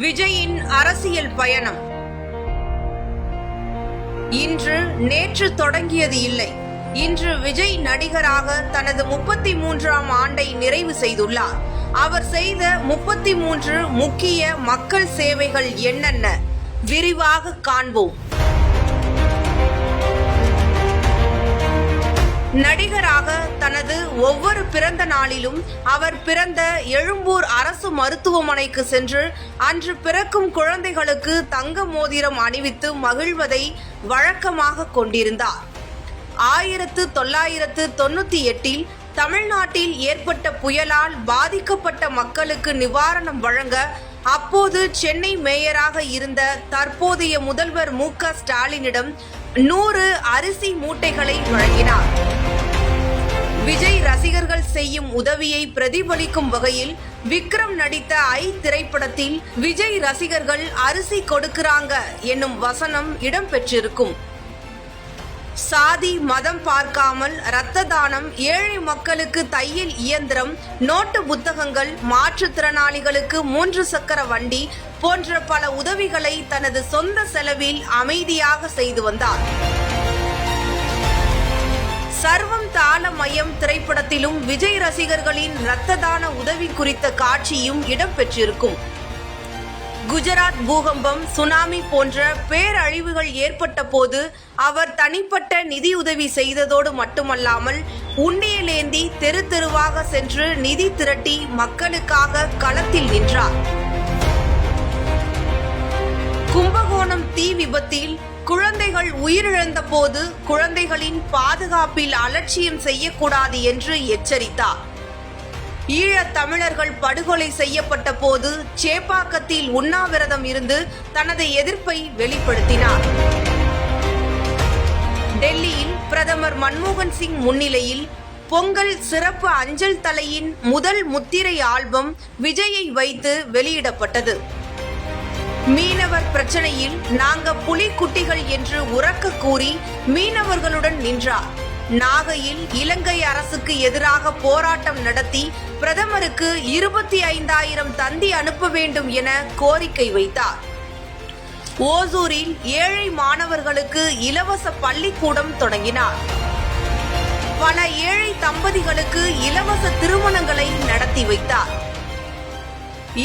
விஜயின் அரசியல் பயணம் இன்று நேற்று தொடங்கியது இல்லை. இன்று விஜய் நடிகராக தனது 33ஆம் ஆண்டை நிறைவு செய்துள்ளார். அவர் செய்த 33 முக்கிய மக்கள் சேவைகள் என்னென்ன விரிவாக காண்போம். நடிகராக தனது ஒவ்வொரு பிறந்த நாளிலும் அவர் பிறந்த எழும்பூர் அரசு மருத்துவமனைக்கு சென்று அன்று பிறக்கும் குழந்தைகளுக்கு தங்க மோதிரம் அணிவித்து மகிழ்வதை வழக்கமாக கொண்டிருந்தார். 1998 தமிழ்நாட்டில் ஏற்பட்ட புயலால் பாதிக்கப்பட்ட மக்களுக்கு நிவாரணம் வழங்க அப்போது சென்னை மேயராக இருந்த தற்போதைய முதல்வர் மு.க. ஸ்டாலினிடம் 100 அரிசி மூட்டைகளை வழங்கினார். விஜய் ரசிகர்கள் செய்யும் உதவியை பிரதிபலிக்கும் வகையில் விக்ரம் நடித்த ஐ திரைப்படத்தில் விஜய் ரசிகர்கள் அரிசி கொடுக்கிறாங்க என்னும் வசனம் இடம்பெற்றிருக்கும். சாதி மதம் பார்க்காமல் இரத்த தானம், ஏழை மக்களுக்கு தையல் இயந்திரம், நோட்டு புத்தகங்கள், மாற்றுத்திறனாளிகளுக்கு 3 சக்கர வண்டி போன்ற பல உதவிகளை தனது சொந்த செலவில் அமைதியாக செய்து வந்தார். சர்வம் தாளமயம் திரைப்படத்திலும் விஜய் ரசிகர்களின் இரத்த தான உதவி குறித்த காட்சியும் இடம்பெற்றிருக்கும். குஜராத் பூகம்பம், சுனாமி போன்ற பேரழிவுகள் ஏற்பட்ட போது அவர் தனிப்பட்ட நிதியுதவி செய்ததோடு மட்டுமல்லாமல் உண்டியலேந்தி தெரு தெருவாக சென்று நிதி திரட்டி மக்களுக்காக களத்தில் நின்றார். கும்பகோணம் தீ விபத்தில் குழந்தைகள் உயிரிழந்த போது குழந்தைகளின் பாதுகாப்பில் அலட்சியம் செய்யக்கூடாது என்று எச்சரித்தார். ஈழத் தமிழர்கள் படுகொலை செய்யப்பட்ட போது சேப்பாக்கத்தில் உண்ணாவிரதம் இருந்து தனது எதிர்ப்பை வெளிப்படுத்தினார். டெல்லியில் பிரதமர் மன்மோகன் சிங் முன்னிலையில் பொங்கல் சிறப்பு அஞ்சல் தலையின் முதல் முத்திரை ஆல்பம் விஜயை வைத்து வெளியிடப்பட்டது. மீனவர் பிரச்சனையில் நாங்க புலிக்குட்டிகள் என்று உரக்க கூறி மீனவர்களுடன் நின்றார். நாகையில் இலங்கை அரசுக்கு எதிராக போராட்டம் நடத்தி பிரதமருக்கு 25,000 தந்தி அனுப்ப வேண்டும் என கோரிக்கை வைத்தார். ஓசூரில் ஏழை மாணவர்களுக்கு இலவச பள்ளிக்கூடம் தொடங்கினார். பல ஏழை தம்பதிகளுக்கு இலவச திருமணங்களை நடத்தி வைத்தார்.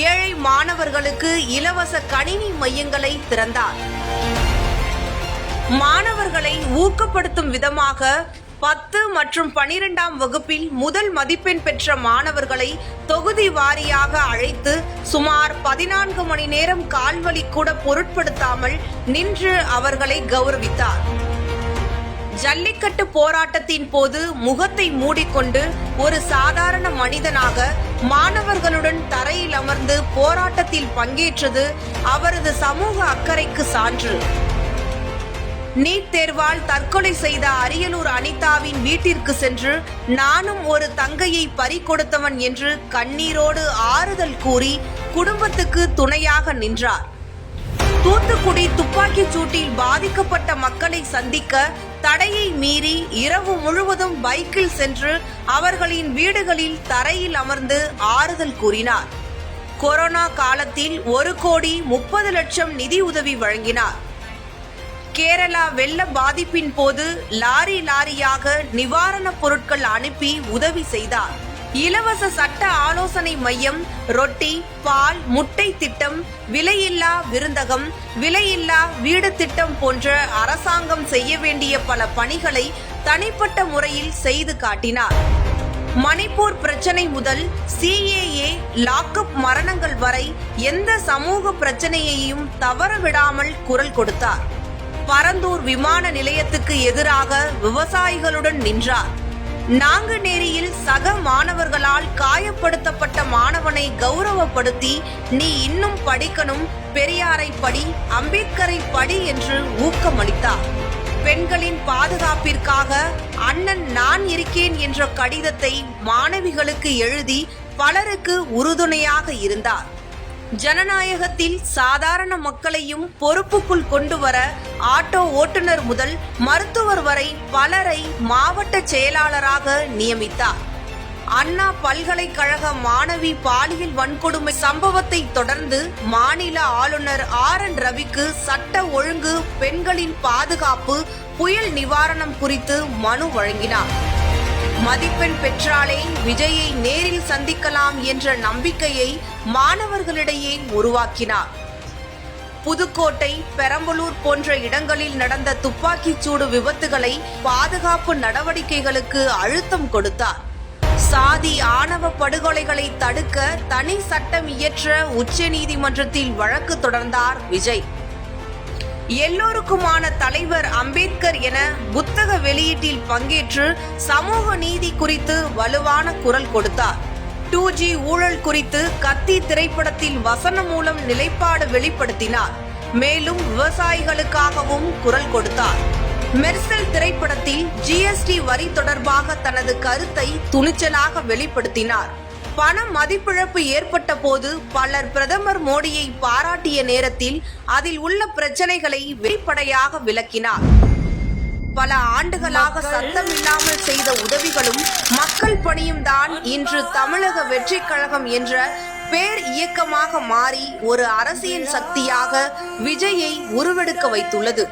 ஏழை மாணவர்களுக்கு இலவச கணினி மையங்களை திறந்தார். மாணவர்களை ஊக்கப்படுத்தும் விதமாக 10 மற்றும் 12ஆம் வகுப்பில் முதல் மதிப்பெண் பெற்ற மாணவர்களை தொகுதி வாரியாக அழைத்து சுமார் 14 மணி நேரம் கால்வலி கூட பொருட்படுத்தாமல் நின்று அவர்களை கௌரவித்தார். ஜல்லிக்கட்டு போராட்டத்தின் போது முகத்தை மூடிக்கொண்டு ஒரு சாதாரண மனிதனாக மாணவர்களுடன் தரையில் அமர்ந்து போராட்டத்தில் பங்கேற்றது அவரது சமூக அக்கறைக்கு சான்று. நீட் தேர்வால் தற்கொலை செய்த அரியலூர் அனிதாவின் வீட்டிற்கு சென்று நானும் ஒரு தங்கையை பறிகொடுத்தவன் என்று கண்ணீரோடு ஆறுதல் கூறி குடும்பத்துக்கு துணையாக நின்றார். தூத்துக்குடி துப்பாக்கிச் சூட்டில் பாதிக்கப்பட்ட மக்களை சந்திக்க தடையை மீறி இரவு முழுவதும் பைக்கில் சென்று அவர்களின் வீடுகளில் தரையில் அமர்ந்து ஆறுதல் கூறினார். கொரோனா காலத்தில் 1,30,00,000 நிதி உதவி வழங்கினார். கேரளா வெள்ள பாதிப்பின் போது லாரியாக நிவாரணப் பொருட்கள் அனுப்பி உதவி செய்தார். இலவச சட்ட ஆலோசனை மையம், ரொட்டி, பால், முட்டை திட்டம், விலையில்லா விருந்தகம், விலையில்லா வீடு திட்டம் போன்ற அரசாங்கம் செய்ய வேண்டிய பல பணிகளை தனிப்பட்ட முறையில் செய்து காட்டினார். மணிப்பூர் பிரச்சனை முதல் CAA, லாக்அப் மரணங்கள் வரை எந்த சமூக பிரச்சனையையும் தவறவிடாமல் குரல் கொடுத்தார். பரந்தூர் விமான நிலையத்துக்கு எதிராக விவசாயிகளுடன் நின்றார். நாங்குநேரியில் சக மாணவர்களால் காயப்படுத்தப்பட்ட மாணவனை கௌரவப்படுத்தி நீ இன்னும் படிக்கணும், பெரியாரை படி, அம்பேத்கரை படி என்று ஊக்கமளித்தார். பெண்களின் பாதுகாப்பிற்காக அண்ணன் நான் இருக்கேன் என்ற கடிதத்தை மாணவிகளுக்கு எழுதி பலருக்கு உறுதுணையாக இருந்தார். ஜனநாயகத்தில் சாதாரண மக்களையும் பொறுப்புக்குள் கொண்டு வர ஆட்டோ ஓட்டுநர் முதல் மருத்துவர் வரை பலரை மாவட்ட செயலாளராக நியமித்தார். அண்ணா பல்கலைக்கழக மாணவி பாலியல் வன்கொடுமை சம்பவத்தை தொடர்ந்து மாநில ஆளுநர் RN ரவிக்கு சட்ட ஒழுங்கு, பெண்களின் பாதுகாப்பு, புயல் நிவாரணம் குறித்து மனு வழங்கினார். மதிப்பெண் பெற்றாலே விஜயை நேரில் சந்திக்கலாம் என்ற நம்பிக்கையை மாணவர்களிடையே உருவாக்கினார். புதுக்கோட்டை, பெரம்பலூர் போன்ற இடங்களில் நடந்த துப்பாக்கிச்சூடு விபத்துகளை பாதுகாப்பு நடவடிக்கைகளுக்கு அழுத்தம் கொடுத்தார். சாதி ஆணவ படுகொலைகளை தடுக்க தனி சட்டம் இயற்ற உச்சநீதிமன்றத்தில் வழக்கு தொடர்ந்தார் விஜய். எல்லோருக்குமான தலைவர் அம்பேத்கர் என புத்தக வெளியீட்டில் பங்கேற்று சமூக நீதி குறித்து வலுவான குரல் கொடுத்தார். 2G ஊழல் குறித்து கத்தி திரைப்படத்தில் வசனம் மூலம் நிலைப்பாடு வெளிப்படுத்தினார். மேலும் விவசாயிகளுக்காகவும் குரல் கொடுத்தார். மெர்சல் திரைப்படத்தில் GST வரி தொடர்பாக தனது கருத்தை துணிச்சலாக வெளிப்படுத்தினார். பண மதிப்பிழப்பு ஏற்பட்ட போது பலர் பிரதமர் மோடியை பாராட்டிய நேரத்தில் அதில் உள்ள பிரச்சனைகளை வெளிப்படையாக விளக்கினார். பல ஆண்டுகளாக சத்தமில்லாமல் செய்த உதவிகளும் மக்கள் பணியும் தான் இன்று தமிழக வெற்றிக் கழகம் என்ற பேர் இயக்கமாக மாறி ஒரு அரசியல் சக்தியாக விஜயை உருவெடுக்க வைத்துள்ளது.